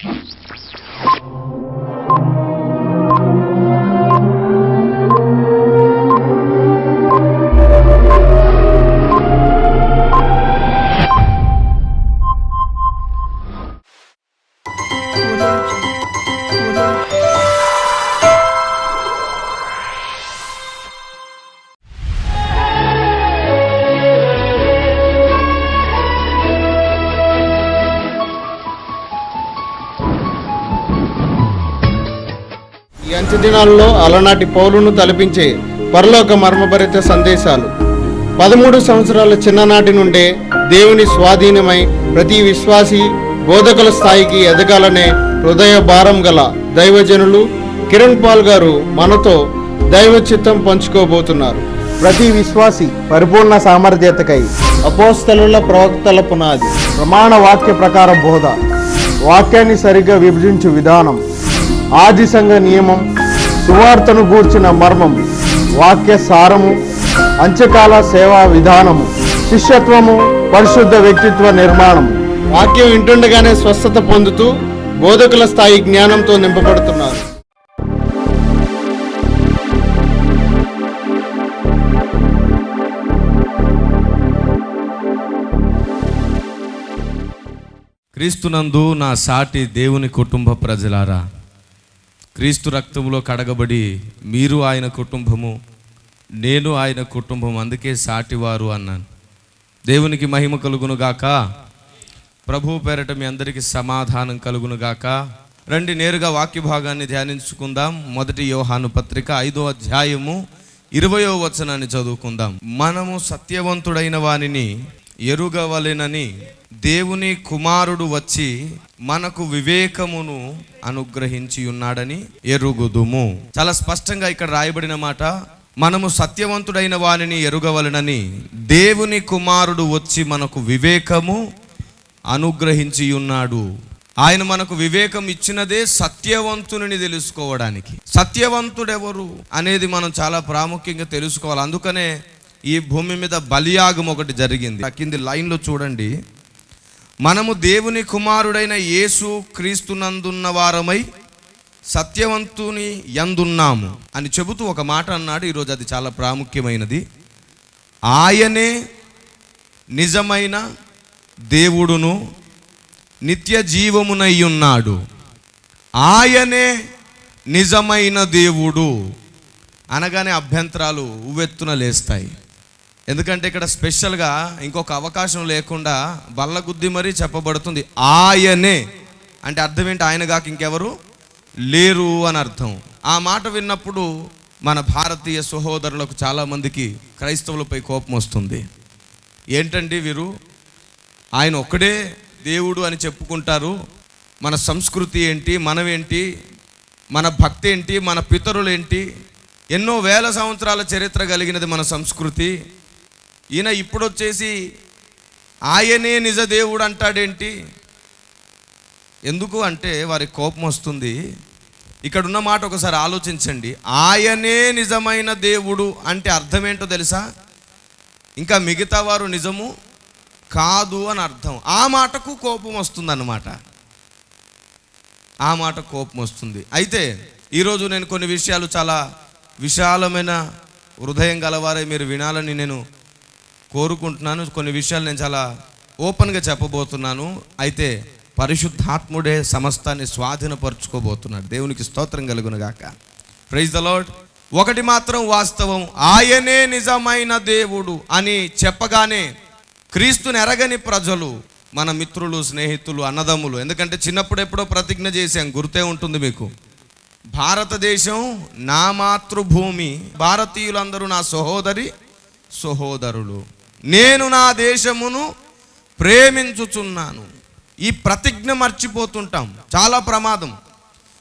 ఈ అంచె దినాల్లో అలనాటి పౌలును తలపించే పరలోక మర్మభరిత సందేశాలు. 13 సంవత్సరాల చిన్ననాటి నుండే దేవుని స్వాధీనమై ప్రతి విశ్వాసి బోధకుల స్థాయికి ఎదగాలనే హృదయ భారం గల దైవజనులు కిరణ్ పాల్ గారు మనతో దైవ చిత్తం పంచుకోబోతున్నారు. ప్రతి విశ్వాసి పరిపూర్ణ సామర్థ్యతకై అపోస్తలుల ప్రవక్తల పునాది, ప్రమాణ వాక్య ప్రకార బోధ, వాక్యాన్ని సరిగ్గా విభజించు విధానం, ఆది సంఘ నియమం, సువార్తను గూర్చిన మర్మం, వాక్య సారము, అంత్యకాల సేవా విధానము, శిష్యత్వము, పరిశుద్ధ వ్యక్తిత్వ నిర్మాణము. వాక్యం వింటుండగానే స్వస్థత పొందుతూ బోధకుల స్థాయి జ్ఞానంతో నింపబడుతున్నారు. క్రీస్తునందు నా సాటి దేవుని కుటుంబ ప్రజలారా, క్రీస్తు రక్తంలో కడగబడి మీరు ఆయన కుటుంబము, నేను ఆయన కుటుంబం, అందుకే సాటివారు అన్నాను. దేవునికి మహిమ కలుగునుగాక. ప్రభు పేరట మీ అందరికీ సమాధానం కలుగునుగాక. రండి నేరుగా వాక్య భాగాన్ని ధ్యానించుకుందాం. 1 యోహాను పత్రిక 5వ అధ్యాయము 20వ వచనాన్ని చదువుకుందాం. మనము సత్యవంతుడైన వానిని ఎరుగవలెనని దేవుని కుమారుడు వచ్చి మనకు వివేకమును అనుగ్రహించి ఉన్నాడని ఎరుగుదుము. చాలా స్పష్టంగా ఇక్కడ రాయబడిన మాట, మనము సత్యవంతుడైన వానిని ఎరుగవలెనని దేవుని కుమారుడు వచ్చి మనకు వివేకము అనుగ్రహించి ఉన్నాడు. ఆయన మనకు వివేకం ఇచ్చినదే సత్యవంతుని తెలుసుకోవడానికి. సత్యవంతుడెవరు అనేది మనం చాలా ప్రాముఖ్యంగా తెలుసుకోవాలి. అందుకనే ఈ భూమి మీద బలియాగం ఒకటి జరిగింది. కింది లైన్లో చూడండి, మనము దేవుని కుమారుడైన యేసు క్రీస్తునందున్న వారమై సత్యవంతుని యందున్నాము అని చెబుతూ ఒక మాట అన్నాడు. ఈరోజు అది చాలా ప్రాముఖ్యమైనది. ఆయనే నిజమైన దేవుడును నిత్య జీవమునై ఉన్నాడు. ఆయనే నిజమైన దేవుడు అనగానే అభ్యంతరాలు ఉవ్వెత్తున లేస్తాయి. ఎందుకంటే ఇక్కడ స్పెషల్గా ఇంకొక అవకాశం లేకుండా బల్లగుద్ది మరీ చెప్పబడుతుంది. ఆయనే అంటే అర్థం ఏంటి? ఆయన కాక ఇంకెవరు లేరు అని అర్థం. ఆ మాట విన్నప్పుడు మన భారతీయ సహోదరులకు చాలామందికి క్రైస్తవులపై కోపం వస్తుంది. ఏంటండి వీరు, ఆయన ఒక్కడే దేవుడు అని చెప్పుకుంటారు, మన సంస్కృతి ఏంటి, మనమేంటి, మన భక్తి ఏంటి, మన పితరులేంటి, ఎన్నో వేల సంవత్సరాల చరిత్ర కలిగినది మన సంస్కృతి. ఈయన ఇప్పుడు వచ్చేసి ఆయనే నిజ దేవుడు అంటాడేంటి? ఎందుకు అంటే వారికి కోపం వస్తుంది. ఇక్కడున్న మాట ఒకసారి ఆలోచించండి. ఆయనే నిజమైన దేవుడు అంటే అర్థం ఏంటో తెలుసా? ఇంకా మిగతా వారు నిజము కాదు అని అర్థం. ఆ మాటకు కోపం వస్తుంది అన్నమాట. ఆ మాట కోపం వస్తుంది. అయితే ఈరోజు నేను కొన్ని విషయాలు, చాలా విశాలమైన హృదయం గలవారే మీరు వినాలని నేను కోరుకుంటున్నాను. కొన్ని విషయాలు నేను చాలా ఓపెన్గా చెప్పబోతున్నాను. అయితే పరిశుద్ధాత్ముడే సమస్తాన్ని స్వాధీనపరచుకోబోతున్నాడు. దేవునికి స్తోత్రం కలుగునుగాక. Praise the Lord. ఒకటి మాత్రం వాస్తవం, ఆయనే నిజమైన దేవుడు అని చెప్పగానే క్రీస్తుని ఎరగని ప్రజలు, మన మిత్రులు, స్నేహితులు, అన్నదమ్ములు, ఎందుకంటే చిన్నప్పుడు ఎప్పుడో ప్రతిజ్ఞ చేశాం, గుర్తే ఉంటుంది మీకు. భారతదేశం నా మాతృభూమి, భారతీయులందరూ నా సహోదరి సహోదరులు, నేను నా దేశమును ప్రేమించుచున్నాను. ఈ ప్రతిజ్ఞ మర్చిపోతుంటాం, చాలా ప్రమాదం.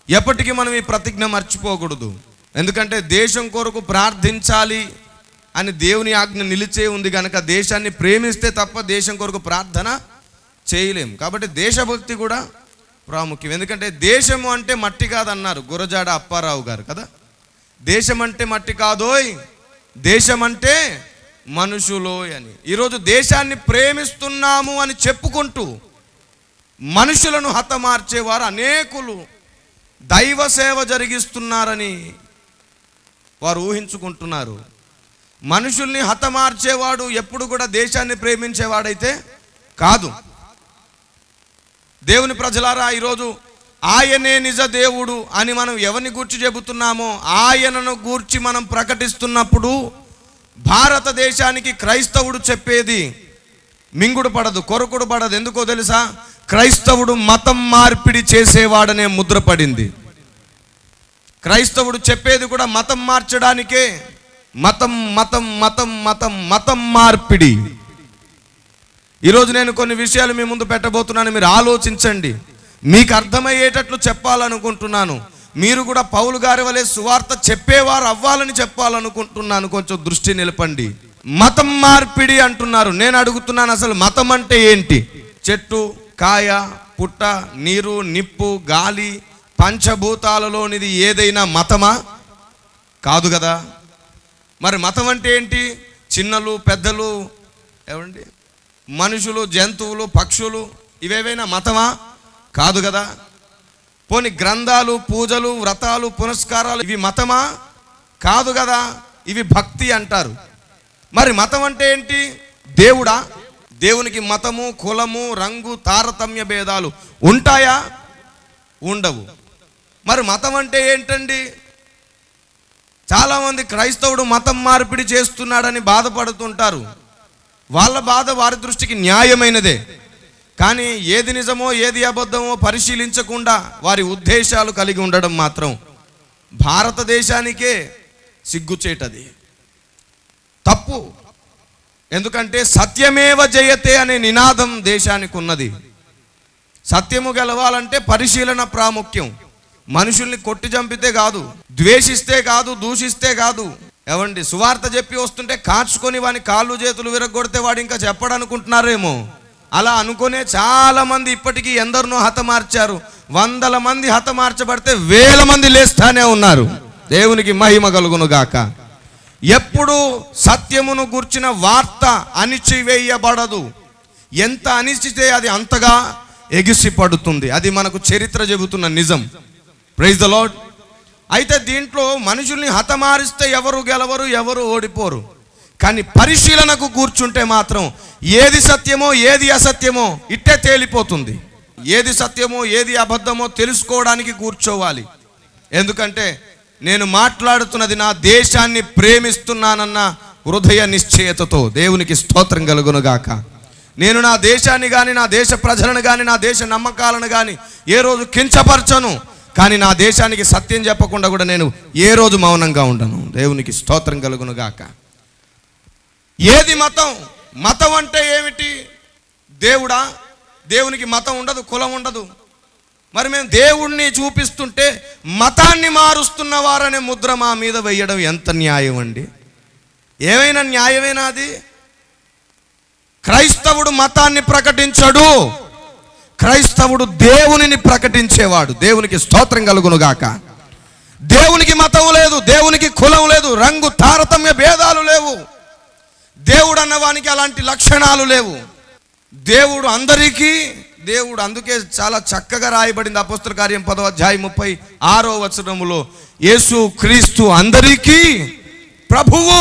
ఎప్పటికీ మనం ఈ ప్రతిజ్ఞ మర్చిపోకూడదు. ఎందుకంటే దేశం కొరకు ప్రార్థించాలి అని దేవుని ఆజ్ఞ నిలిచే ఉంది కనుక దేశాన్ని ప్రేమిస్తే తప్ప దేశం కొరకు ప్రార్థన చేయలేం. కాబట్టి దేశభక్తి కూడా ప్రాముఖ్యం. ఎందుకంటే దేశము అంటే మట్టి కాదన్నారు గురజాడ అప్పారావు గారు కదా. దేశం అంటే మట్టి కాదోయ్, దేశం అంటే మనుషులోయ్ అని. ఈరోజు దేశాన్ని ప్రేమిస్తున్నాము అని చెప్పుకుంటూ మనుషులను హతమార్చేవారు అనేకులు దైవ సేవ జరిగిస్తున్నారని వారు ఊహించుకుంటున్నారు. మనుషుల్ని హతమార్చేవాడు ఎప్పుడు కూడా దేశాన్ని ప్రేమించేవాడైతే కాదు. దేవుని ప్రజలారా, ఈరోజు ఆయనే నిజ దేవుడు అని మనం ఎవరిని గూర్చి చెబుతున్నామో ఆయనను గూర్చి మనం ప్రకటిస్తున్నప్పుడు భారతదేశానికి క్రైస్తవుడు చెప్పేది మింగుడు పడదు, కొరకుడు పడదు. ఎందుకో తెలుసా? క్రైస్తవుడు మతం మార్పిడి చేసేవాడనే ముద్ర పడింది. క్రైస్తవుడు చెప్పేది కూడా మతం మార్చడానికే. మతం మతం మతం మతం మతం మార్పిడి. ఈరోజు నేను కొన్ని విషయాలు మీ ముందు పెట్టబోతున్నాను, మీరు ఆలోచించండి. మీకు అర్థమయ్యేటట్లు చెప్పాలనుకుంటున్నాను. మీరు కూడా పౌలు గారి వలె సువార్త చెప్పేవారు అవ్వాలని చెప్పాలనుకుంటున్నాను. కొంచెం దృష్టి నిలపండి. మతం మార్పిడి అంటున్నారు. నేను అడుగుతున్నాను, అసలు మతం అంటే ఏంటి? చెట్టు, కాయ, పుట్ట, నీరు, నిప్పు, గాలి, పంచభూతాలలోనిది ఏదైనా మతమా? కాదు కదా. మరి మతం అంటే ఏంటి? చిన్నలు, పెద్దలు, ఏమండి, మనుషులు, జంతువులు, పక్షులు, ఇవేవైనా మతమా? కాదు కదా. పోని గ్రంథాలు, పూజలు, వ్రతాలు, పునస్కారాలు, ఇవి మతమా? కాదు కదా. ఇవి భక్తి అంటారు. మరి మతం అంటే ఏంటి? దేవుడా? దేవునికి మతము, కులము, రంగు, తారతమ్య భేదాలు ఉంటాయా? ఉండవు. మరి మతం అంటే ఏంటండి? చాలామంది క్రైస్తవుడు మతం మార్పిడి చేస్తున్నాడని బాధపడుతుంటారు. వాళ్ళ బాధ వారి దృష్టికి న్యాయమైనదే. కానీ ఏది నిజమో ఏది అబద్ధమో పరిశీలించకుండా వారి ఉద్దేశాలు కలిగి ఉండడం మాత్రం భారతదేశానికే సిగ్గుచేటది, తప్పు. ఎందుకంటే సత్యమేవ జయతే అనే నినాదం దేశానికి ఉన్నది. సత్యము గెలవాలంటే పరిశీలన ప్రాముఖ్యం. మనుషుల్ని కొట్టి చంపితే కాదు, ద్వేషిస్తే కాదు, దూషిస్తే కాదు. ఏవండి, సువార్త చెప్పి వస్తుంటే కాచుకొని వాని కాళ్ళు చేతులు విరగొడితే వాడు ఇంకా చెప్పడనుకుంటున్నారేమో. అలా అనుకునే చాలా మంది ఇప్పటికీ ఎందరినో హతమార్చారు. వందల మంది హతమార్చబడితే వేల మంది లేస్తానే ఉన్నారు. దేవునికి మహిమ కలుగును గాక. ఎప్పుడు సత్యమును గుర్చిన వార్త అణిచివేయబడదు. ఎంత అణిచితే అది అంతగా ఎగిసి పడుతుంది. అది మనకు చరిత్ర చెబుతున్న నిజం. Praise the lord. అయితే దీంట్లో మనుషుల్ని హతమారిస్తే ఎవరు గెలవరు, ఎవరు ఓడిపోరు. కానీ పరిశీలనకు కూర్చుంటే మాత్రం ఏది సత్యమో ఏది అసత్యమో ఇట్టే తేలిపోతుంది. ఏది సత్యమో ఏది అబద్ధమో తెలుసుకోవడానికి కూర్చోవాలి. ఎందుకంటే నేను మాట్లాడుతున్నది నా దేశాన్ని ప్రేమిస్తున్నానన్న హృదయ నిశ్చయతతో. దేవునికి స్తోత్రం కలుగును గాక. నేను నా దేశాన్ని కానీ, నా దేశ ప్రజలను కానీ, నా దేశ నమ్మకాలను కానీ ఏ రోజు కించపరచను. కానీ నా దేశానికి సత్యం చెప్పకుండా కూడా నేను ఏ రోజు మౌనంగా ఉండను. దేవునికి స్తోత్రం కలుగును గాక. ఏది మతం? మతం అంటే ఏమిటి? దేవుడా? దేవునికి మతం ఉండదు, కులం ఉండదు. మరి మేము దేవుణ్ణి చూపిస్తుంటే మతాన్ని మారుస్తున్న వారనే ముద్ర మా మీద వేయడం ఎంత న్యాయం అండి? ఏమైనా న్యాయమేనా అది? క్రైస్తవుడు మతాన్ని ప్రకటించడు, క్రైస్తవుడు దేవునిని ప్రకటించేవాడు. దేవునికి స్తోత్రం కలుగును గాక. దేవునికి మతం లేదు, దేవునికి కులం లేదు, రంగు తారతమ్య భేదాలు లేవు. దేవుడు అన్నవానికి అలాంటి లక్షణాలు లేవు. దేవుడు అందరికీ దేవుడు. అందుకే చాలా చక్కగా రాయబడింది అపోస్తల కార్యం 10వ అధ్యాయం 36వ వచనములో, యేసు క్రీస్తు అందరికీ ప్రభువు.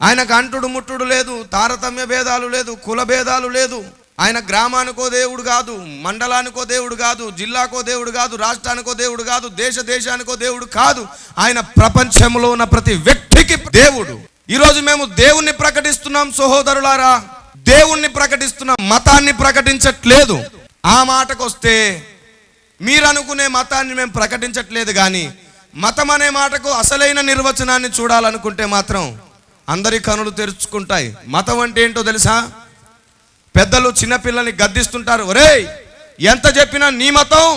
ఆయనకు అంటుడు ముట్టుడు లేదు, తారతమ్య భేదాలు లేదు, కుల భేదాలు లేదు. ఆయన గ్రామానికో దేవుడు కాదు, మండలానికో దేవుడు కాదు, జిల్లాకో దేవుడు కాదు, రాష్ట్రానికో దేవుడు కాదు, దేశానికో దేవుడు కాదు. ఆయన ప్రపంచంలో ఉన్న ప్రతి వ్యక్తికి దేవుడు. ఈరోజు మేము దేవుణ్ణి ప్రకటిస్తున్నాం సహోదరులారా, దేవుణ్ణి ప్రకటిస్తున్నాం, మతాన్ని ప్రకటించట్లేదు. ఆ మాటకు వస్తే మీరు అనుకునే మతాన్ని మేము ప్రకటించట్లేదు. కానీ మతం అనే మాటకు అసలైన నిర్వచనాన్ని చూడాలనుకుంటే మాత్రం అందరి కనులు తెరుచుకుంటాయి. మతం అంటే ఏంటో తెలుసా? పెద్దలు చిన్నపిల్లల్ని గద్దిస్తుంటారు, ఒరేయ్ ఎంత చెప్పినా నీ మతం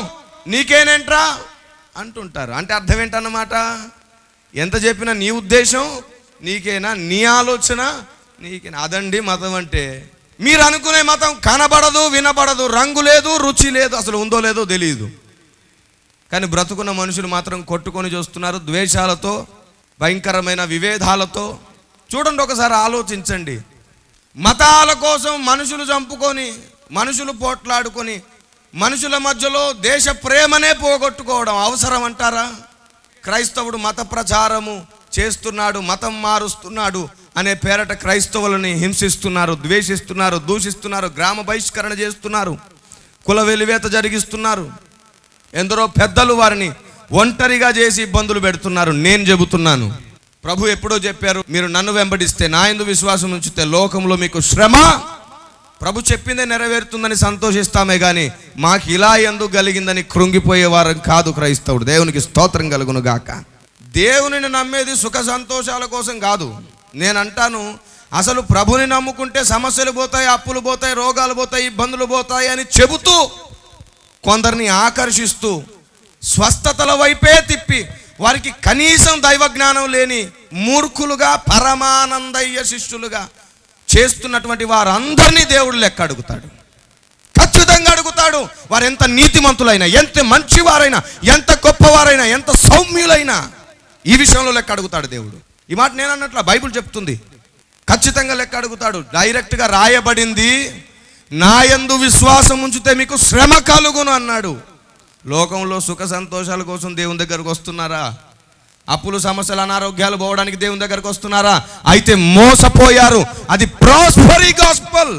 నీకేనేంట్రా అంటుంటారు. అంటే అర్థం ఏంటన్నమాట? ఎంత చెప్పినా నీ ఉద్దేశం నీకేనా, నీ ఆలోచన నీకేనా? అదండి మతం అంటే. మీరు అనుకునే మతం కనబడదు, వినబడదు, రంగు లేదు, రుచి లేదు, అసలు ఉందో లేదో తెలియదు. కానీ బ్రతుకున్న మనుషులు మాత్రం కొట్టుకొని చూస్తున్నారు, ద్వేషాలతో, భయంకరమైన విభేదాలతో. చూడండి, ఒకసారి ఆలోచించండి. మతాల కోసం మనుషులు చంపుకొని, మనుషులు పోట్లాడుకొని మనుషుల మధ్యలో దేశ ప్రేమనే పోగొట్టుకోవడం అవసరం అంటారా? క్రైస్తవుడు మత ప్రచారము చేస్తున్నాడు, మతం మారుస్తున్నాడు అనే పేరట క్రైస్తవులని హింసిస్తున్నారు, ద్వేషిస్తున్నారు, దూషిస్తున్నారు, గ్రామ బహిష్కరణ చేస్తున్నారు, కుల వెలివేత జరిగిస్తున్నారు. ఎందరో పెద్దలు వారిని ఒంటరిగా చేసి ఇబ్బందులు పెడుతున్నారు. నేను చెబుతున్నాను, ప్రభు ఎప్పుడో చెప్పారు, మీరు నన్ను వెంబడిస్తే, నా యందు విశ్వాసం ఉంచితే లోకంలో మీకు శ్రమ. ప్రభు చెప్పిందే నెరవేరుతుందని సంతోషిస్తామే కానీ మాకు ఇలా ఎందుకు కలిగిందని కృంగిపోయేవారం కాదు క్రైస్తవుడు. దేవునికి స్తోత్రం కలుగును గాక. దేవునిని నమ్మేది సుఖ సంతోషాల కోసం కాదు. నేను అంటాను, అసలు ప్రభుని నమ్ముకుంటే సమస్యలు పోతాయి, అప్పులు పోతాయి, రోగాలు పోతాయి, ఇబ్బందులు పోతాయి అని చెబుతూ కొందరిని ఆకర్షిస్తూ స్వస్థతల వైపే తిప్పి వారికి కనీసం దైవ జ్ఞానం లేని మూర్ఖులుగా పరమానందయ్య శిష్యులుగా చేస్తున్నటువంటి వారందరినీ దేవుడు లెక్క అడుగుతాడు, ఖచ్చితంగా అడుగుతాడు. వారు ఎంత నీతిమంతులైనా, ఎంత మంచివారైనా, ఎంత గొప్పవారైనా, ఎంత సౌమ్యులైనా ఈ విషయంలో లెక్క అడుగుతాడు దేవుడు. ఈ మాట నేను అన్నట్ల బైబిల్ చెప్తుంది, ఖచ్చితంగా లెక్క అడుగుతాడు. డైరెక్ట్గా రాయబడింది, నా యందు విశ్వాసం ఉంచితే మీకు శ్రమ కలుగును అన్నాడు. లోకంలో సుఖ సంతోషాల కోసం దేవుని దగ్గరకు వస్తున్నారా? అప్పులు, సమస్యలు, అనారోగ్యాలు పోవడానికి దేవుని దగ్గరకు వస్తున్నారా? అయితే మోసపోయారు. అది ప్రాస్పరీ గాస్పెల్,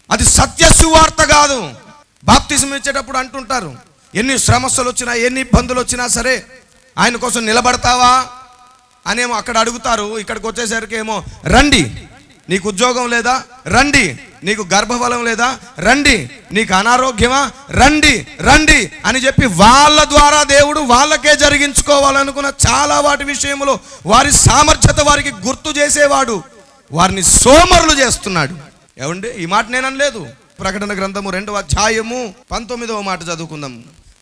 అది సత్య సువార్త కాదు. బాప్తిజం ఇచ్చేటప్పుడు అంటుంటారు, ఎన్ని సమస్యలు వచ్చినా, ఎన్ని ఇబ్బందులు వచ్చినా సరే ఆయన కోసం నిలబడతావా అనేమో అక్కడ అడుగుతారు. ఇక్కడికి వచ్చేసరికి ఏమో, రండి, నీకు ఉద్యోగం లేదా, రండి, నీకు గర్భఫలం లేదా, రండి, నీకు అనారోగ్యమా, రండి రండి అని చెప్పి వాళ్ళ ద్వారా దేవుడు వాళ్ళకే జరిగించుకోవాలనుకున్న చాలా వాటి విషయంలో వారి సామర్థ్యత వారికి గుర్తు చేసేవాడు వారిని సోమరులు చేస్తున్నాడు. ఏమండి, ఈ మాట నేను అనలేదు. ప్రకటన గ్రంథము 2వ అధ్యాయము 19వ మాట చదువుకుందాం.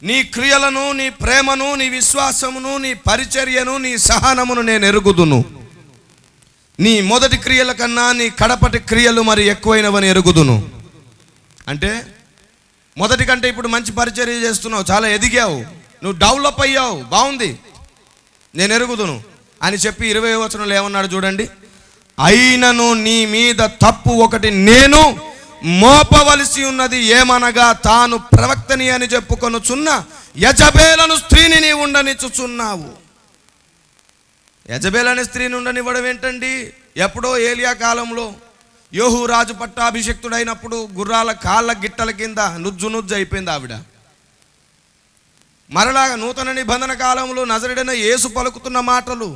నీ క్రియలను, నీ ప్రేమను, నీ విశ్వాసమును, నీ పరిచర్యను, నీ సహనమును నేను ఎరుగుదును. నీ మొదటి క్రియల కన్నా నీ కడపటి క్రియలు మరి ఎక్కువైనవని ఎరుగుదును. అంటే మొదటి కంటే ఇప్పుడు మంచి పరిచర్య చేస్తున్నావు, చాలా ఎదిగావు, నువ్వు డెవలప్ అయ్యావు, బాగుంది, నేను ఎరుగుదును అని చెప్పి 20వ వచనంలో ఏమన్నాడు చూడండి. అయినను నీ మీద తప్పు ఒకటి నేను మోపవలసి ఉన్నది, ఏమనగా తాను ప్రవక్తని అని చెప్పుకొనుచున్న యజబేలను స్త్రీని నీ ఉండనిచ్చుచున్నావు. యజబేల్ అనే స్త్రీని ఉండనివ్వడం ఏంటండి? ఎప్పుడో ఏలియా కాలంలో యోహు రాజు పట్టాభిషిక్తుడైనప్పుడు గుర్రాల కాళ్ళ గిట్టల కింద నుజ్జు అయిపోయింది ఆవిడ. మరలాగా నూతన నిబంధన కాలంలో నజరుడైన యేసు పలుకుతున్న మాటలు.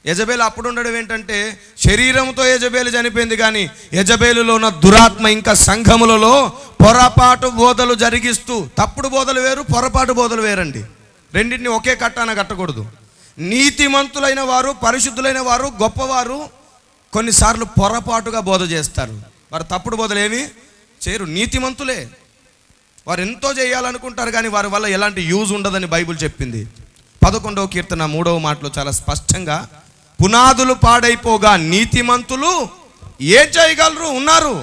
యజబేలు అప్పుడు ఉండడం ఏంటంటే, శరీరంతో యజబేలు చనిపోయింది, కానీ యజబేలులో ఉన్న దురాత్మ ఇంకా సంఘములలో పొరపాటు బోధలు జరిగిస్తూ, తప్పుడు బోధలు వేరు, పొరపాటు బోధలు వేరండి, రెండింటిని ఒకే కట్టాన కట్టకూడదు. నీతిమంతులైన వారు, పరిశుద్ధులైన వారు, గొప్పవారు కొన్నిసార్లు పొరపాటుగా బోధ చేస్తారు. వారు తప్పుడు బోధలు ఏమి చేయరు, నీతిమంతులే. వారు ఎంతో చేయాలనుకుంటారు, కానీ వారి వల్ల ఎలాంటి యూజ్ ఉండదని బైబిల్ చెప్పింది. 11వ కీర్తన 3వ మాటలో చాలా స్పష్టంగా, పునాదులు పాడైపోగా నీతిమంతులు ఏం చేయగలరు? ఉన్నారు,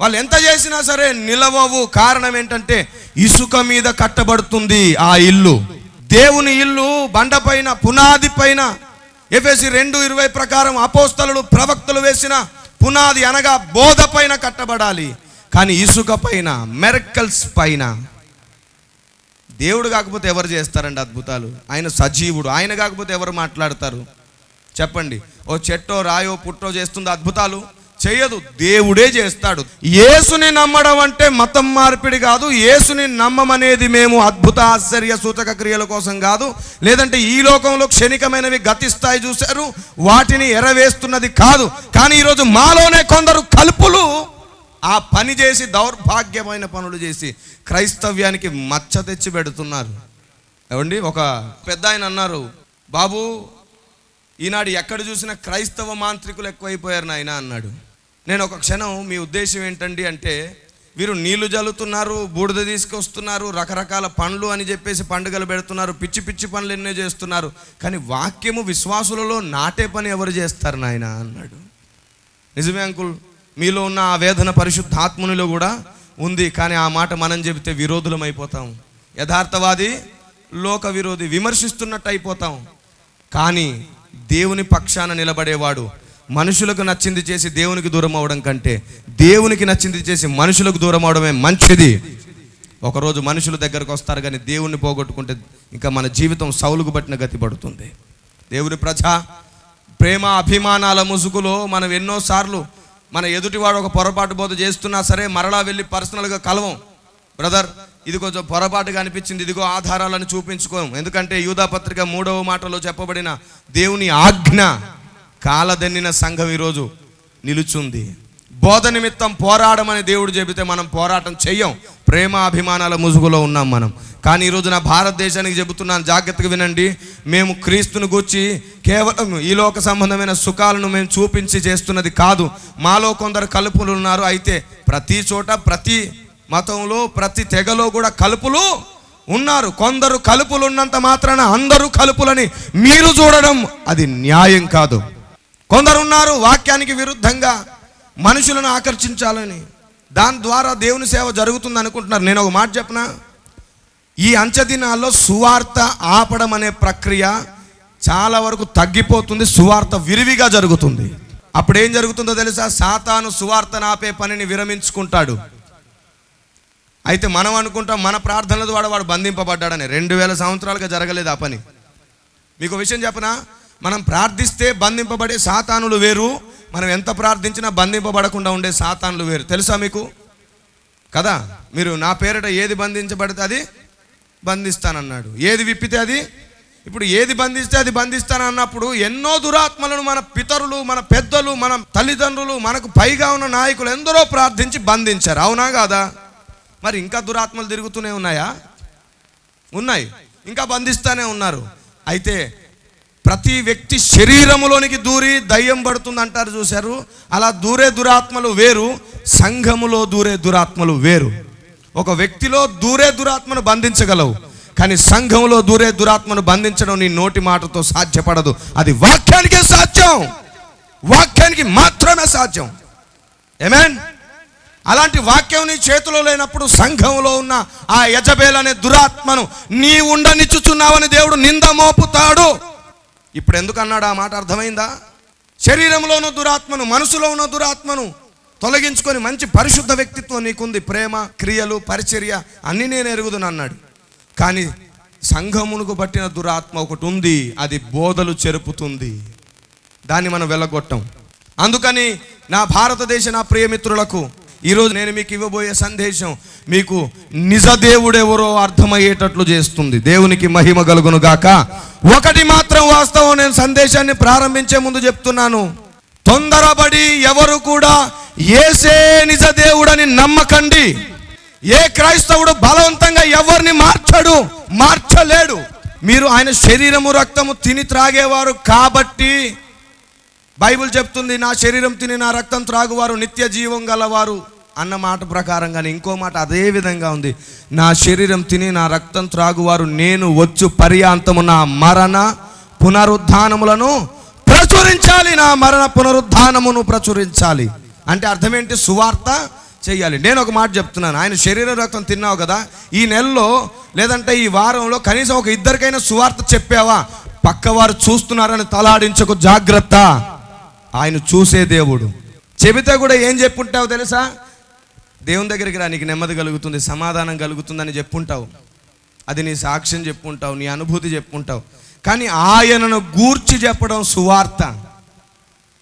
వాళ్ళు ఎంత చేసినా సరే నిలవవు. కారణం ఏంటంటే ఇసుక మీద కట్టబడుతుంది ఆ ఇల్లు. దేవుని ఇల్లు బండపైన, పునాది పైన. ఎఫెసీ 2:20 ప్రకారం అపోస్తలులు, ప్రవక్తలు వేసిన పునాది అనగా బోధ పైన కట్టబడాలి. కానీ ఇసుక పైన, మెరకల్స్ పైన. దేవుడు కాకపోతే ఎవరు చేస్తారండి అద్భుతాలు? ఆయన సజీవుడు, ఆయన కాకపోతే ఎవరు మాట్లాడతారు చెప్పండి? ఓ చెట్టో రాయో పుట్టో చేస్తుంది అద్భుతాలు? చేయదు, దేవుడే చేస్తాడు. యేసుని నమ్మడం అంటే మతం మార్పిడి కాదు. యేసుని నమ్మమనేది మేము అద్భుత, ఆశ్చర్య, సూచక క్రియల కోసం కాదు, లేదంటే ఈ లోకంలో క్షణికమైనవి గతిస్తాయి చూశారు వాటిని ఎరవేస్తున్నది కాదు. కానీ ఈరోజు మాలోనే కొందరు కల్పులు ఆ పని చేసి, దౌర్భాగ్యమైన పనులు చేసి క్రైస్తవ్యానికి మచ్చ తెచ్చి పెడుతున్నారు. ఏమండి, ఒక పెద్ద ఆయన అన్నారు, బాబు ఈనాడు ఎక్కడ చూసినా క్రైస్తవ మాంత్రికులు ఎక్కువైపోయారు నాయన అన్నాడు. నేను ఒక క్షణం, మీ ఉద్దేశం ఏంటండి అంటే, వీరు నీళ్లు జల్లుతున్నారు, బూడిద తీసుకొస్తున్నారు, రకరకాల పండ్లు అని చెప్పేసి పండుగలు పెడుతున్నారు, పిచ్చి పిచ్చి పనులు ఎన్నో చేస్తున్నారు, కానీ వాక్యము విశ్వాసులలో నాటే పని ఎవరు చేస్తారు నాయన అన్నాడు. నిజమే అంకుల్, మీలో ఉన్న ఆ వేదన పరిశుద్ధాత్మునిలో కూడా ఉంది, కానీ ఆ మాట మనం చెబితే విరోధులం అయిపోతాం, యథార్థవాది లోక విరోధి, విమర్శిస్తున్నట్టు అయిపోతాం. కానీ దేవుని పక్షాన నిలబడేవాడు మనుషులకు నచ్చింది చేసి దేవునికి దూరం అవడం కంటే దేవునికి నచ్చింది చేసి మనుషులకు దూరం అవడమే మంచిది. ఒకరోజు మనుషుల దగ్గరకు వస్తారు, కానీ దేవుణ్ణి పోగొట్టుకుంటే ఇంకా మన జీవితం సౌలుకు పట్టిన గతి పడుతుంది. దేవుని ప్రజ, ప్రేమ అభిమానాల ముసుగులో మనం ఎన్నోసార్లు మన ఎదుటివాడు ఒక పొరపాటు బోధ చేస్తున్నా సరే మరలా వెళ్ళి పర్సనల్గా కలవం. బ్రదర్, ఇది కొంచెం పొరపాటుగా అనిపించింది, ఇదిగో ఆధారాలను చూపించుకోం. ఎందుకంటే యూదాపత్రిక 3వ మాటలో చెప్పబడిన దేవుని ఆజ్ఞ కాలదన్నిన సంఘం ఈరోజు నిలుచుంది. బోధ నిమిత్తం పోరాడమని దేవుడు చెబితే మనం పోరాటం చెయ్యం, ప్రేమ అభిమానాల ముసుగులో ఉన్నాం మనం. కానీ ఈరోజు నా భారతదేశానికి చెబుతున్నాను, జాగ్రత్తగా వినండి. మేము క్రీస్తును గూర్చి కేవలం ఈ లోక సంబంధమైన సుఖాలను మేము చూపించి చేస్తున్నది కాదు. మాలో కొందరు కలుపులు ఉన్నారు. అయితే ప్రతి చోట, ప్రతి మతంలో, ప్రతి తెగలో కూడా కలుపులు ఉన్నారు. కొందరు కలుపులు ఉన్నంత మాత్రాన అందరూ కలుపులని మీరు చూడడం అది న్యాయం కాదు. కొందరు ఉన్నారు వాక్యానికి విరుద్ధంగా మనుషులను ఆకర్షించాలని, దాని ద్వారా దేవుని సేవ జరుగుతుంది అనుకుంటున్నారు. నేను ఒక మాట చెప్పనా, ఈ అంచె దినాల్లో సువార్త ఆపడం అనే ప్రక్రియ చాలా వరకు తగ్గిపోతుంది, సువార్త విరివిగా జరుగుతుంది. అప్పుడు ఏం జరుగుతుందో తెలుసా? సాతాను సువార్తను ఆపే పనిని విరమించుకుంటాడు. అయితే మనం అనుకుంటాం మన ప్రార్థనల ద్వారా వాడు బంధింపబడ్డాడని. 2000 సంవత్సరాలుగా జరగలేదు ఆ పని. మీకు విషయం చెప్పనా, మనం ప్రార్థిస్తే బంధింపబడే సాతానులు వేరు, మనం ఎంత ప్రార్థించినా బంధింపబడకుండా ఉండే సాతానులు వేరు. తెలుసా మీకు కదా? మీరు నా పేరిట ఏది బంధించబడితే అది బంధిస్తానన్నాడు, ఏది విప్పితే అది. ఇప్పుడు ఏది బంధిస్తే అది బంధిస్తానన్నప్పుడు ఎన్నో దురాత్మలను మన పితరులు, మన పెద్దలు, మన తల్లిదండ్రులు, మనకు పైగా ఉన్న నాయకులు ఎందరో ప్రార్థించి బంధించారు. అవునా కాదా? మరి ఇంకా దురాత్మలు తిరుగుతూనే ఉన్నాయా? ఉన్నాయి, ఇంకా బంధిస్తూనే ఉన్నారు. అయితే ప్రతి వ్యక్తి శరీరములోనికి దూరి దయ్యం పడుతుంది అంటారు, చూశారు? అలా దూరే దురాత్మలు వేరు, సంఘములో దూరే దురాత్మలు వేరు. ఒక వ్యక్తిలో దూరే దురాత్మను బంధించగలవు, కానీ సంఘంలో దూరే దురాత్మను బంధించడం నీ నోటి మాటతో సాధ్యపడదు. అది వాక్యానికే సాధ్యం, వాక్యానికి మాత్రమే సాధ్యం. ఆమేన్. అలాంటి వాక్యం నీ చేతిలో లేనప్పుడు సంఘంలో ఉన్న ఆ యజబేల్ అనే దురాత్మను నీ ఉండనిచ్చుచున్నావని దేవుడు నింద మోపుతాడు. ఇప్పుడు ఎందుకు అన్నాడు ఆ మాట? అర్థమైందా? శరీరంలో ఉన్న దురాత్మను, మనసులో ఉన్న దురాత్మను తొలగించుకొని మంచి పరిశుద్ధ వ్యక్తిత్వం నీకుంది, ప్రేమ, క్రియలు, పరిచర్య అన్నీ నేను ఎరుగుదును అన్నాడు. కానీ సంఘమునకు పట్టిన దురాత్మ ఒకటి ఉంది, అది బోధలు చెరుపుతుంది. దాన్ని మనం వెళ్ళగొట్టాం. అందుకని నా భారతదేశ నా ప్రియమిత్రులకు ఈరోజు నేను మీకు ఇవ్వబోయే సందేశం మీకు నిజ దేవుడెవరో అర్థమయ్యేటట్లు చేస్తుంది. దేవునికి మహిమ కలుగును గాక. ఒకటి మాత్రం వాస్తవం, నేను సందేశాన్ని ప్రారంభించే ముందు చెప్తున్నాను, తొందరపడి ఎవరు కూడా యేసే నిజ దేవుడని నమ్మకండి. ఏ క్రైస్తవుడు బలవంతంగా ఎవరిని మార్చలేడు. మీరు ఆయన శరీరము రక్తము తిని త్రాగేవారు కాబట్టి బైబిల్ చెప్తుంది, నా శరీరం తిని నా రక్తం త్రాగువారు నిత్య జీవం గలవారు అన్న మాట ప్రకారంగానే ఇంకో మాట అదే విధంగా ఉంది, నా శరీరం తిని నా రక్తం త్రాగువారు నేను వచ్చు పర్యాంతము నా మరణ పునరుద్ధానములను ప్రచురించాలి. నా మరణ పునరుద్ధానమును ప్రచురించాలి అంటే అర్థం ఏంటి? సువార్త చెయ్యాలి. నేను ఒక మాట చెప్తున్నాను, ఆయన శరీర రక్తం తిన్నావు కదా, ఈ నెలలో లేదంటే ఈ వారంలో కనీసం ఒక ఇద్దరికైనా సువార్త చెప్పావా? పక్కవారు చూస్తున్నారని తలాడించకు, జాగ్రత్త. ఆయన చూసే దేవుడు. చెబితే కూడా ఏం చెప్పుంటావు తెలుసా? దేవుని దగ్గరికి రా, నీకు నెమ్మది కలుగుతుంది, సమాధానం కలుగుతుందని చెప్పుంటావు. అది నీ సాక్ష్యం చెప్పుంటావు, నీ అనుభూతి చెప్పుంటావు. కానీ ఆయనను గూర్చి చెప్పడం సువార్త.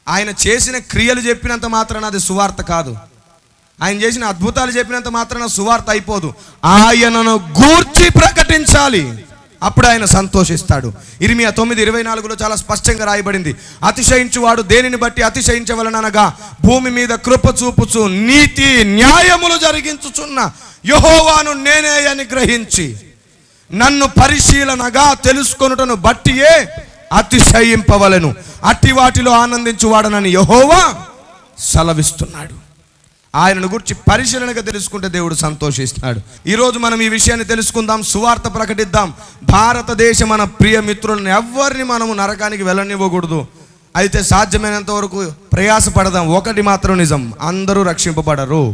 ఆయన చేసిన క్రియలు చెప్పినంత మాత్రాన అది సువార్త కాదు. ఆయన చేసిన అద్భుతాలు చెప్పినంత మాత్రాన సువార్త అయిపోదు. ఆయనను గూర్చి ప్రకటించాలి, అప్పుడు ఆయన సంతోషిస్తాడు. ఇర్మియా 9:24లో చాలా స్పష్టంగా రాయబడింది, అతిశయించువాడు దేనిని బట్టి అతిశయించవలననగా భూమి మీద కృప చూపుచు నీతి న్యాయములు జరిగించుచున్న యెహోవాను నేనే అని గ్రహించి నన్ను పరిశీలనగా తెలుసుకొనుటను బట్టియే అతిశయింపవలెను, అట్టి వాటిలో ఆనందించువాడనని యెహోవా సెలవిస్తున్నాడు. ఆయనను గురించి పరిశీలనగా తెలుసుకుంటే దేవుడు సంతోషిస్తాడు. ఈరోజు మనం ఈ విషయాన్ని తెలుసుకుందాం, సువార్త ప్రకటిద్దాం. భారతదేశ మన ప్రియ మిత్రులను ఎవరిని మనము నరకానికి వెళ్ళనివ్వకూడదు. అయితే సాధ్యమైనంత వరకు ప్రయాసపడదాం. ఒకటి మాత్రం నిజం, అందరూ రక్షింపబడరు.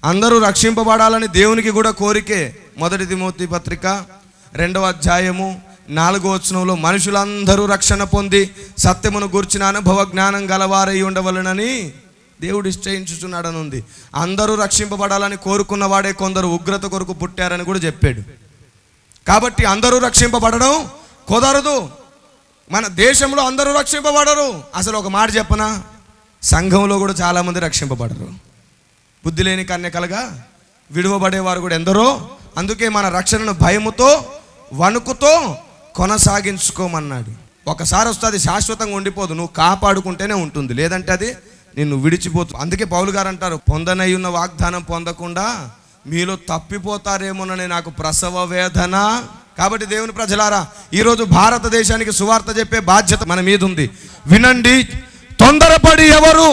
అందరూ రక్షింపబడాలని దేవునికి కూడా కోరికే. 1 తిమోతి పత్రిక 2వ అధ్యాయము 4వ వచనంలో మనుషులందరూ రక్షణ పొంది సత్యమును గూర్చిన అనుభవ జ్ఞానం గలవారై ఉండవలనని దేవుడు నిశ్చయించుచున్నాడని ఉంది. అందరూ రక్షింపబడాలని కోరుకున్న వాడే కొందరు ఉగ్రత కొరకు పుట్టారని కూడా చెప్పాడు. కాబట్టి అందరూ రక్షింపబడడం కుదరదు. మన దేశంలో అందరూ రక్షింపబడరు. అసలు ఒక మాట చెప్పనా, సంఘంలో కూడా చాలామంది రక్షింపబడరు. బుద్ధి లేని కన్యకలుగా విడువబడేవారు కూడా ఎందరో. అందుకే మన రక్షణను భయముతో వణుకుతో కొనసాగించుకోమన్నాడు. ఒకసారి వస్తే అది శాశ్వతంగా ఉండిపోదు, నువ్వు కాపాడుకుంటేనే ఉంటుంది, లేదంటే అది నిన్ను విడిచిపోతుంది. అందుకే పౌలు గారు అంటారు, పొందనై ఉన్న వాగ్దానం పొందకుండా మీలో తప్పిపోతారేమోనని నాకు ప్రసవ వేదన. కాబట్టి దేవుని ప్రజలారా, ఈరోజు భారతదేశానికి సువార్త చెప్పే బాధ్యత మన మీద ఉంది. వినండి, తొందరపడి ఎవరు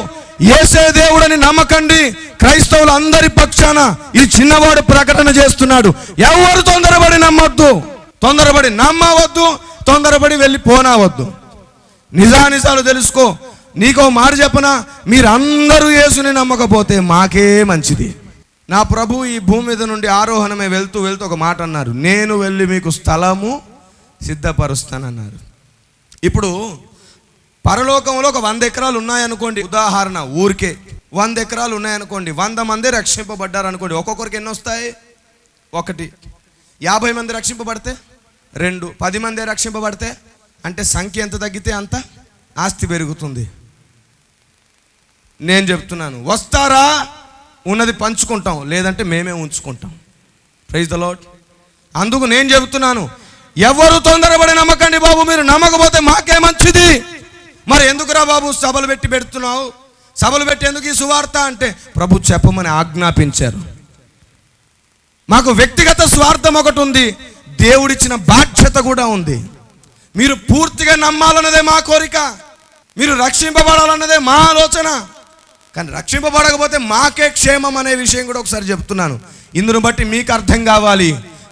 యేసే దేవుడని నమ్మకండి. క్రైస్తవులు అందరి పక్షాన ఈ చిన్నవాడు ప్రకటన చేస్తున్నాడు. ఎవరు తొందరపడి నమ్మొద్దు, తొందరపడి నమ్మవద్దు, తొందరపడి వెళ్ళి పోనావద్దు. నిజానిజాలు తెలుసుకో. నీకో మాట చెప్పనా, మీరందరూ యేసుని నమ్మకపోతే మాకే మంచిది. నా ప్రభు ఈ భూమి మీద నుండి ఆరోహణమే వెళ్తూ వెళ్తూ ఒక మాట అన్నారు, నేను వెళ్ళి మీకు స్థలము సిద్ధపరుస్తానన్నారు. ఇప్పుడు పరలోకంలో ఒక 100 ఎకరాలు ఉన్నాయనుకోండి, ఉదాహరణ ఊరికే 100 ఎకరాలు ఉన్నాయనుకోండి, 100 మంది రక్షింపబడ్డారు అనుకోండి. ఒక్కొక్కరికి ఎన్ని వస్తాయి? 1. 50 మంది రక్షింపబడితే 2, 10 మంది రక్షింపబడితే అంటే సంఖ్య ఎంత తగ్గితే అంత ఆస్తి పెరుగుతుంది. నేను చెప్తున్నాను, వస్తారా ఉన్నది పంచుకుంటాం, లేదంటే మేమే ఉంచుకుంటాం. Praise the lord. అందుకు నేను చెబుతున్నాను, ఎవరు తొందరపడి నమ్మకండి బాబు. మీరు నమ్మకపోతే మాకే మంచిది. మరి ఎందుకురా బాబు సభలు పెడుతున్నావు? సభలు పెట్టి ఎందుకు ఈ సువార్త అంటే ప్రభు చెప్పమని ఆజ్ఞాపించారు. మాకు వ్యక్తిగత స్వార్థం ఒకటి ఉంది, దేవుడిచ్చిన బాధ్యత కూడా ఉంది. మీరు పూర్తిగా నమ్మాలన్నదే మా కోరిక, మీరు రక్షింపబడాలన్నదే మా ఆలోచన. కానీ రక్షింపబడకపోతే మాకే క్షేమం అనే విషయం కూడా ఒకసారి చెప్తున్నాను. ఇందును బట్టి మీకు అర్థం కావాలి,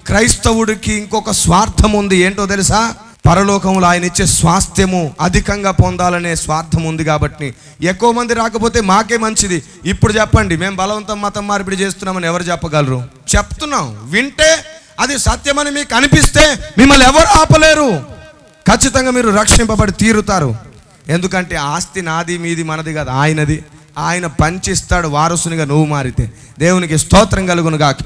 క్రైస్తవుడికి ఇంకొక స్వార్థం ఉంది. ఏంటో తెలుసా? పరలోకంలో ఆయన ఇచ్చే స్వాస్థ్యము అధికంగా పొందాలనే స్వార్థం ఉంది. కాబట్టి ఎక్కువ మంది రాకపోతే మాకే మంచిది. ఇప్పుడు చెప్పండి, మేము బలవంతం మతం మార్పిడి చేస్తున్నామని ఎవరు చెప్పగలరు? చెప్తున్నాం, వింటే అది సత్యమని మీకు అనిపిస్తే మిమ్మల్ని ఎవరు ఆపలేరు. ఖచ్చితంగా మీరు రక్షింపబడి తీరుతారు. ఎందుకంటే ఆస్తి నాది మీది మనది కాదు, ఆయనది. ఆయన పంచిస్తాడు వారసునిగా నువ్వు మారితే. దేవునికి స్తోత్రం కలుగును గాక.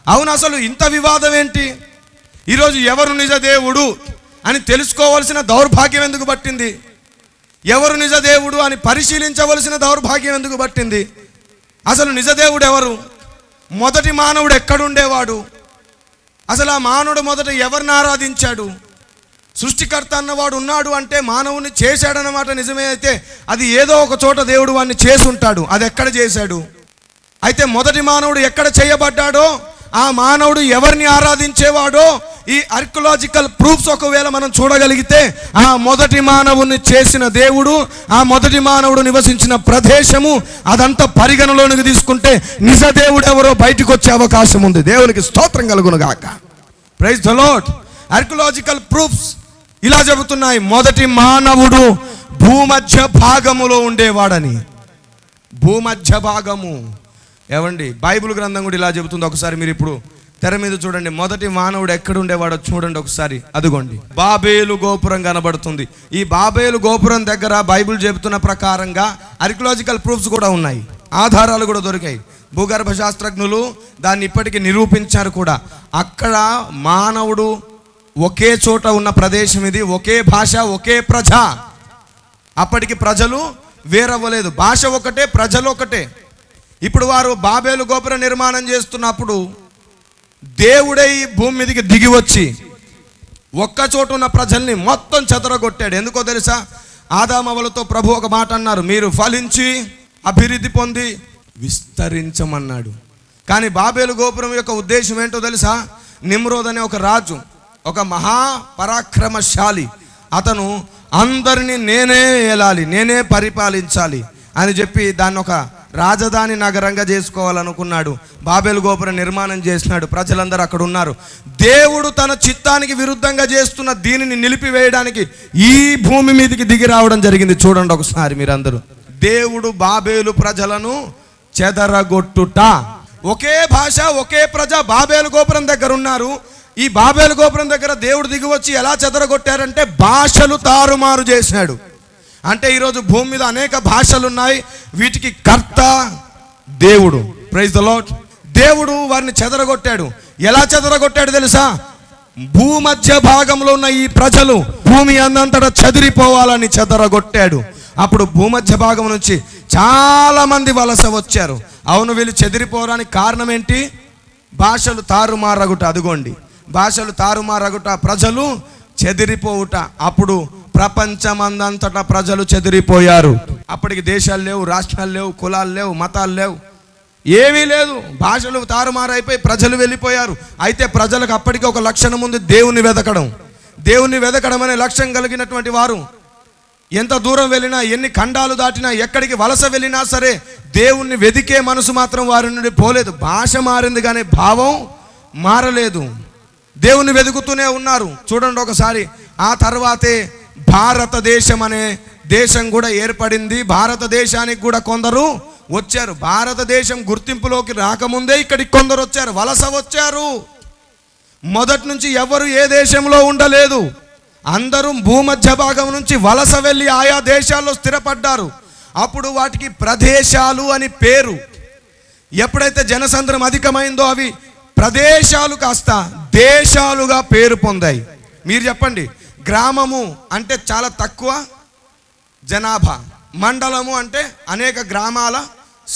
అవును, అసలు ఇంత వివాదం ఏంటి? ఈరోజు ఎవరు నిజ దేవుడు అని తెలుసుకోవలసిన దౌర్భాగ్యం ఎందుకు పట్టింది? ఎవరు నిజ దేవుడు అని పరిశీలించవలసిన దౌర్భాగ్యం ఎందుకు పట్టింది? అసలు నిజ దేవుడు ఎవరు? మొదటి మానవుడు ఎక్కడుండేవాడు? అసలు ఆ మానవుడు మొదట ఎవరిని ఆరాధించాడు? సృష్టికర్త అన్నవాడు ఉన్నాడు అంటే మానవుని చేశాడన్నమాట నిజమే. అయితే అది ఏదో ఒక చోట దేవుడు వాడిని చేసి ఉంటాడు. అది ఎక్కడ చేశాడు? అయితే మొదటి మానవుడు ఎక్కడ చేయబడ్డాడో, ఆ మానవుడు ఎవరిని ఆరాధించేవాడో ఈ ఆర్కియలాజికల్ ప్రూఫ్స్ ఒకవేళ మనం చూడగలిగితే, ఆ మొదటి మానవుని చేసిన దేవుడు, ఆ మొదటి మానవుడు నివసించిన ప్రదేశము, అదంతా పరిగణలోనికి తీసుకుంటే నిజ దేవుడు ఎవరో బయటకు వచ్చే అవకాశం ఉంది. దేవునికి స్తోత్రం కలుగును గాక. Praise the Lord. Archaeological proofs ఇలా చెబుతున్నాయి, మొదటి మానవుడు భూమధ్య భాగములో ఉండేవాడని. భూమధ్య భాగము ఏమండి, బైబిల్ గ్రంథం కూడా ఇలా చెబుతుంది. ఒకసారి మీరు ఇప్పుడు తెర మీద చూడండి, మొదటి మానవుడు ఎక్కడ ఉండేవాడో చూడండి ఒకసారి. అదిగోండి, బాబేలు గోపురం కనబడుతుంది. ఈ బాబేలు గోపురం దగ్గర బైబిల్ చెబుతున్న ప్రకారంగా ఆర్కియలాజికల్ ప్రూఫ్స్ కూడా ఉన్నాయి, ఆధారాలు కూడా దొరికాయి. భూగర్భ శాస్త్రజ్ఞులు దాన్ని ఇప్పటికీ నిరూపించారు కూడా. అక్కడ మానవుడు ఒకే చోట ఉన్న ప్రదేశం ఇది, ఒకే భాష, ఒకే ప్రజ. అప్పటికి ప్రజలు వేరవ్వలేదు, భాష ఒకటే, ప్రజలు ఒకటే. ఇప్పుడు వారు బాబేలు గోపుర నిర్మాణం చేస్తున్నప్పుడు దేవుడే ఈ భూమి మీదకి దిగి వచ్చి ఒక్క చోట ఉన్న ప్రజల్ని మొత్తం చెదరగొట్టాడు. ఎందుకో తెలుసా? ఆదామవలతో ప్రభు ఒక మాట అన్నారు, మీరు ఫలించి అభివృద్ధి పొంది విస్తరించమన్నాడు. కానీ బాబేలు గోపురం యొక్క ఉద్దేశం ఏంటో తెలుసా? నిమ్రోద్ అనే ఒక రాజు, ఒక మహాపరాక్రమశాలి, అతను అందరినీ నేనే ఏలాలి, నేనే పరిపాలించాలి అని చెప్పి దాన్ని ఒక రాజధాని నగరంగా చేసుకోవాలనుకున్నాడు. బాబేలు గోపురం నిర్మాణం చేసినాడు. ప్రజలందరూ అక్కడ ఉన్నారు. దేవుడు తన చిత్తానికి విరుద్ధంగా చేస్తున్న దీనిని నిలిపివేయడానికి ఈ భూమి మీదకి దిగి రావడం జరిగింది. చూడండి ఒకసారి మీరందరూ. దేవుడు బాబేలు ప్రజలను చెదరగొట్టుట. ఒకే భాష, ఒకే ప్రజ బాబేలు గోపురం దగ్గర ఉన్నారు. ఈ బాబేలు గోపురం దగ్గర దేవుడు దిగి వచ్చి ఎలా చెదరగొట్టారంటే భాషలు తారుమారు చేశాడు. అంటే ఈరోజు భూమి మీద అనేక భాషలు ఉన్నాయి, వీటికి కర్త దేవుడు. Praise the lord. దేవుడు వారిని చెదరగొట్టాడు. ఎలా చెదరగొట్టాడు తెలుసా? భూమధ్య భాగంలో ఉన్న ఈ ప్రజలు భూమి అందంతటా చెదిరిపోవాలని చెదరగొట్టాడు. అప్పుడు భూమధ్య భాగం నుంచి చాలా మంది వలస వచ్చారు. అవును, వీళ్ళు చెదిరిపోవడానికి కారణం ఏంటి? భాషలు తారుమారగుట. అదిగోండి, భాషలు తారుమారగుట, ప్రజలు చెదిరిపోవుట. అప్పుడు ప్రపంచమందంతటా ప్రజలు చెదిరిపోయారు. అప్పటికి దేశాలు లేవు, రాష్ట్రాలు లేవు, కులాలు లేవు, మతాలు లేవు, ఏమీ లేదు. భాషలు తారుమారైపోయి ప్రజలు వెళ్ళిపోయారు. అయితే ప్రజలకు అప్పటికి ఒక లక్షణం ఉంది, దేవుని వెదకడం. దేవుని వెదకడం అనే లక్ష్యం కలిగినటువంటి వారు ఎంత దూరం వెళ్ళినా, ఎన్ని ఖండాలు దాటినా, ఎక్కడికి వలస వెళ్ళినా సరే దేవుణ్ణి వెదికే మనసు మాత్రం వారి నుండి పోలేదు. భాష మారింది కానీ భావం మారలేదు. దేవుని వెతుకుతూనే ఉన్నారు. చూడండి ఒకసారి. ఆ తర్వాతే భారతదేశం అనే దేశం కూడా ఏర్పడింది. భారతదేశానికి కూడా కొందరు వచ్చారు. భారతదేశం గుర్తింపులోకి రాకముందే ఇక్కడికి కొందరు వచ్చారు, వలస వచ్చారు. మొదటి నుంచి ఎవరు ఏ దేశంలో ఉండలేదు. అందరూ భూమధ్య భాగం నుంచి వలస వెళ్ళి ఆయా దేశాల్లో స్థిరపడ్డారు. అప్పుడు వాటికి ప్రదేశాలు అని పేరు. ఎప్పుడైతే జనసంద్రం అధికమైందో అవి ప్రదేశాలు కాస్త దేశాలుగా పేరు పొందాయి. మీరు చెప్పండి, గ్రామము అంటే చాలా తక్కువ జనాభా, మండలము అంటే అనేక గ్రామాల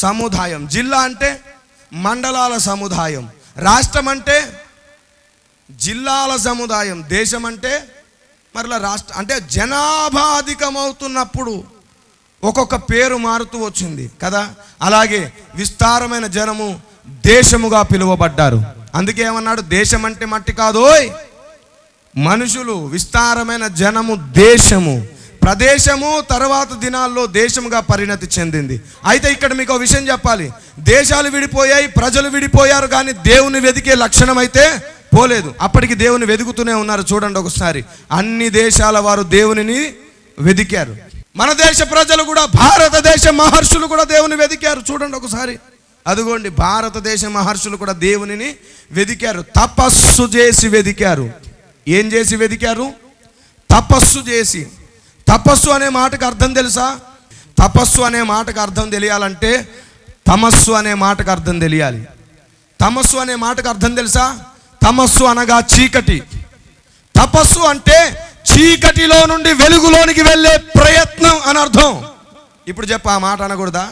సముదాయం, జిల్లా అంటే మండలాల సముదాయం, రాష్ట్రం అంటే జిల్లాల సముదాయం, దేశం అంటే మరలా రాష్ట్రం. అంటే జనాభా అధికమవుతున్నప్పుడు ఒక్కొక్క పేరు మారుతూ వచ్చింది కదా. అలాగే విస్తారమైన జనము దేశముగా పిలువబడ్డారు. అందుకే ఏమన్నాడు? దేశం అంటే మట్టి కాదోయ్ మనుషులు, విస్తారమైన జనము దేశము. ప్రదేశము తర్వాత దినాల్లో దేశముగా పరిణతి చెందింది. అయితే ఇక్కడ మీకు ఒక విషయం చెప్పాలి. దేశాలు విడిపోయాయి, ప్రజలు విడిపోయారు, కానీ దేవుని వెదికే లక్షణం అయితే పోలేదు. అప్పటికి దేవుని వెతుకుతూనే ఉన్నారు. చూడండి ఒకసారి. అన్ని దేశాల వారు దేవునిని వెదికారు. మన దేశ ప్రజలు కూడా, భారతదేశ మహర్షులు కూడా దేవుని వెదికారు. చూడండి ఒకసారి. అదిగోండి, భారతదేశ మహర్షులు కూడా దేవునిని వెదికారు. తపస్సు చేసి వెదికారు. ఏం చేసి వెదికారు? తపస్సు చేసి. తపస్సు అనే మాటకు అర్థం తెలుసా? తపస్సు అనే మాటకు అర్థం తెలియాలంటే తమస్సు అనే మాటకు అర్థం తెలియాలి. తమస్సు అనే మాటకు అర్థం తెలుసా? తమస్సు అనగా చీకటి. తపస్సు అంటే చీకటిలో నుండి వెలుగులోనికి వెళ్ళే ప్రయత్నం అని అర్థం. ఇప్పుడు చెప్ప, ఆ మాట అనకూడదా?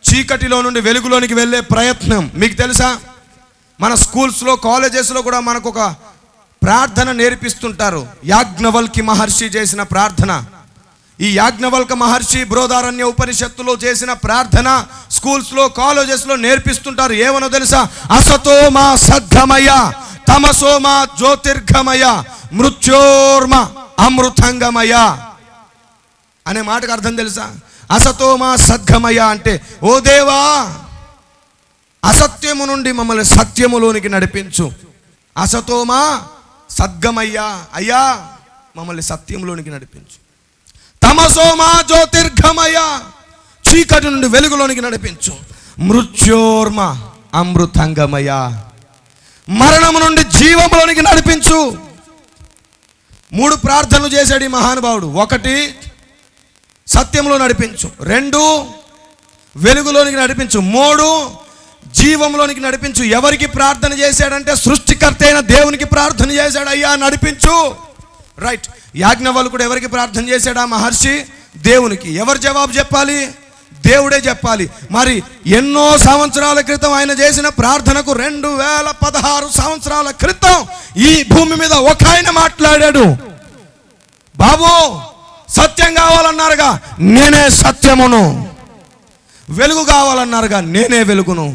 చీకటిలో నుండి వెలుగులోనికి వెళ్ళే ప్రయత్నం. మీకు తెలుసా, మన స్కూల్స్లో, కాలేజెస్లో కూడా మనకు ఒక ప్రార్థన నేర్పిస్తుంటారు. యాజ్ఞవల్కి మహర్షి చేసిన ప్రార్థన. ఈ యాజ్ఞవల్క మహర్షి బృహదారణ్య ఉపనిషత్తులో చేసిన ప్రార్థన స్కూల్స్లో, కాలేజెస్లో నేర్పిస్తుంటారు. ఏమనో తెలుసా? అసతో మా సద్గమయ, తమసో మా జ్యోతిర్గమయ, మృత్యోర్మ అమృతంగమయ అనే మాటకు అర్థం తెలుసా? అసతో మా సద్గమయ అంటే, ఓ దేవా, అసత్యము నుండి మమ్మల్ని సత్యములోనికి నడిపించు. అసతోమా సద్గమయ్యా, అయ్యా మమ్మల్ని సత్యంలోనికి నడిపించు. తమసోమా జ్యోతిర్గమయ, చీకటి నుండి వెలుగులోనికి నడిపించు. మృత్యోర్మ అమృతంగమయ, మరణము నుండి జీవంలోనికి నడిపించు. 3 ప్రార్థనలు చేశాడు ఈ మహానుభావుడు. 1 సత్యంలో నడిపించు, 2 వెలుగులోనికి నడిపించు, 3 జీవంలోనికి నడిపించు. ఎవరికి ప్రార్థన చేశాడంటే సృష్టికర్త అయిన దేవునికి ప్రార్థన చేశాడు. అయ్యా నడిపించు. రైట్. యాజ్ఞవల్కుడు ఎవరికి ప్రార్థన చేశాడా? మహర్షి దేవునికి. ఎవరు జవాబు చెప్పాలి? దేవుడే చెప్పాలి. మరి ఎన్నో సంవత్సరాల క్రితం ఆయన చేసిన ప్రార్థనకు 2016 సంవత్సరాల క్రితం ఈ భూమి మీద ఒక ఆయన మాట్లాడాడు. బాబు, సత్యం కావాలన్నారుగా, నేనే సత్యమును. వెలుగు కావాలన్నారుగా, నేనే వెలుగును.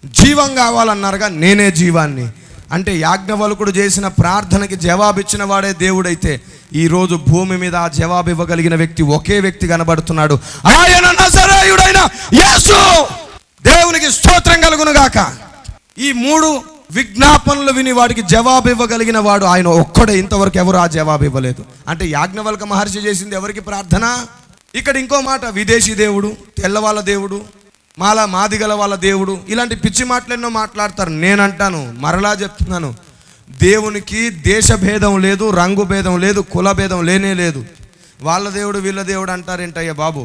జీవం కావాలన్నారుగా, నేనే జీవాన్ని. అంటే యాజ్ఞవల్కుడు చేసిన ప్రార్థనకి జవాబిచ్చిన వాడే దేవుడైతే ఈరోజు భూమి మీద ఆ జవాబు ఇవ్వగలిగిన వ్యక్తి ఒకే వ్యక్తి కనబడుతున్నాడు. ఆయన నజరేయుడైన యేసు. దేవునికి స్తోత్రం కలుగును గాక. ఈ 3 విజ్ఞాపనలు విని వాడికి జవాబు ఇవ్వగలిగిన వాడు ఆయన ఒక్కడే. ఇంతవరకు ఎవరు ఆ జవాబు ఇవ్వలేదు. అంటే యాజ్ఞవల్క మహర్షి చేసింది ఎవరికి ప్రార్థన? ఇక్కడ ఇంకో మాట, విదేశీ దేవుడు, తెల్లవాళ్ళ దేవుడు, మాదిగల వాళ్ళ దేవుడు, ఇలాంటి పిచ్చి మాటలు ఎన్నో మాట్లాడతారు. నేనంటాను, మరలా చెప్తున్నాను, దేవునికి దేశ భేదం లేదు, రంగు భేదం లేదు, కుల భేదం లేనే లేదు. వాళ్ళ దేవుడు వీళ్ళ దేవుడు అంటారేంటయ్యా బాబు?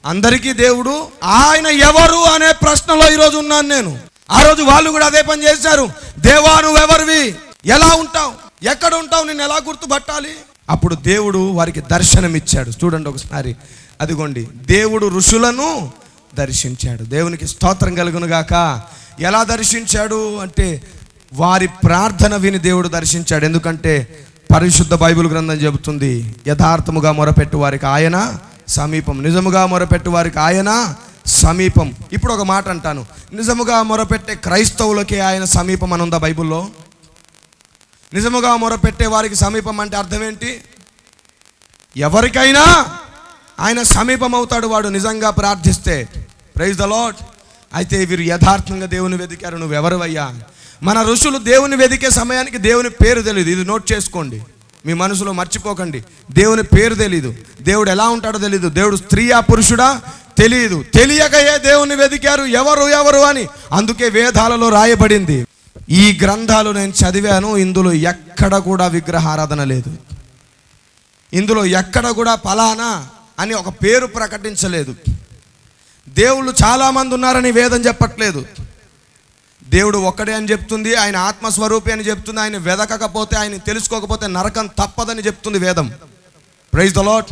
అందరికీ దేవుడు ఆయన ఎవరు అనే ప్రశ్నలో ఈరోజు ఉన్నాను నేను. ఆ రోజు వాళ్ళు కూడా అదే పని చేశారు. దేవా నువ్వెవరివి, ఎలా ఉంటావు, ఎక్కడ ఉంటావు, నిన్ను ఎలా గుర్తుపట్టాలి? అప్పుడు దేవుడు వారికి దర్శనం ఇచ్చాడు. చూడండి ఒకసారి, అదిగోండి, దేవుడు ఋషులను దర్శించాడు. దేవునికి స్తోత్రం కలుగును గాక. ఎలా దర్శించాడు అంటే వారి ప్రార్థన విని దేవుడు దర్శించాడు. ఎందుకంటే పరిశుద్ధ బైబిల్ గ్రంథం చెబుతుంది, యథార్థముగా మొరపెట్టు వారికి ఆయన సమీపం, నిజముగా మొరపెట్టు వారికి ఆయన సమీపం. ఇప్పుడు ఒక మాట అంటాను, నిజముగా మొరపెట్టే క్రైస్తవులకే ఆయన సమీపం అని ఉందా బైబిల్లో? నిజముగా మొరపెట్టే వారికి సమీపం అంటే అర్థం ఏంటి? ఎవరికైనా ఆయన సమీపం అవుతాడు వాడు నిజంగా ప్రార్థిస్తే. Praise the lord. అయితే వీరు యథార్థంగా దేవుని వెతికారు. నువ్వెవరివయ్యా? మన ఋషులు దేవుని వెతికే సమయానికి దేవుని పేరు తెలియదు. ఇది నోట్ చేసుకోండి, మీ మనసులో మర్చిపోకండి. దేవుని పేరు తెలీదు, దేవుడు ఎలా ఉంటాడో తెలీదు, దేవుడు స్త్రీయా పురుషుడా తెలియదు. తెలియకయే దేవుని వెతికారు ఎవరు ఎవరు అని. అందుకే వేదాలలో రాయబడింది. ఈ గ్రంథాలు నేను చదివాను, ఇందులో ఎక్కడ కూడా విగ్రహారాధన లేదు. ఇందులో ఎక్కడ కూడా ఫలానా అని ఒక పేరు ప్రకటించలేదు. దేవుళ్ళు చాలామంది ఉన్నారని వేదం చెప్పట్లేదు. దేవుడు ఒక్కడే అని చెప్తుంది, ఆయన ఆత్మస్వరూపి అని చెప్తుంది. ఆయన వెదకకపోతే, ఆయన తెలుసుకోకపోతే నరకం తప్పదని చెప్తుంది వేదం. Praise the lord.